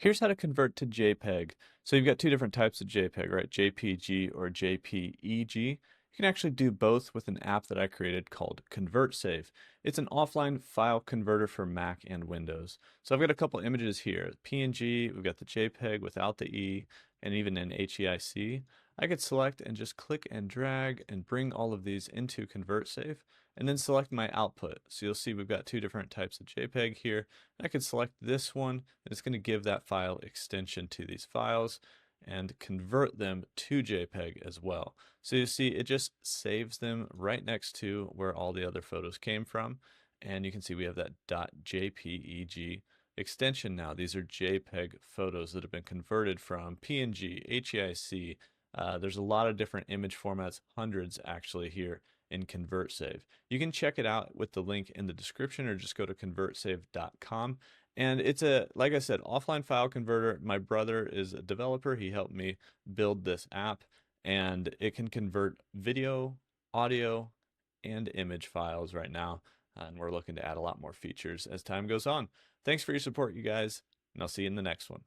Here's how to convert to JPEG. So you've got two different types of JPEG, right? JPG or JPEG. You can actually do both with an app that I created called ConvertSave. It's an offline file converter for Mac and Windows. So I've got a couple images here. PNG, we've got the JPEG without the E, and even an HEIC. I could select and just click and drag and bring all of these into ConvertSave and then select my output. So you'll see we've got two different types of JPEG here. I could select this one, and it's going to give that file extension to these files and convert them to JPEG as well. So you see it just saves them right next to where all the other photos came from. And you can see we have that .jpeg extension now. These are JPEG photos that have been converted from PNG, HEIC. There's a lot of different image formats, hundreds actually here in ConvertSave. You can check it out with the link in the description or just go to convertsave.com. And it's a, like I said, offline file converter. My brother is a developer. He helped me build this app, and it can convert video, audio, and image files right now. And we're looking to add a lot more features as time goes on. Thanks for your support, you guys, and I'll see you in the next one.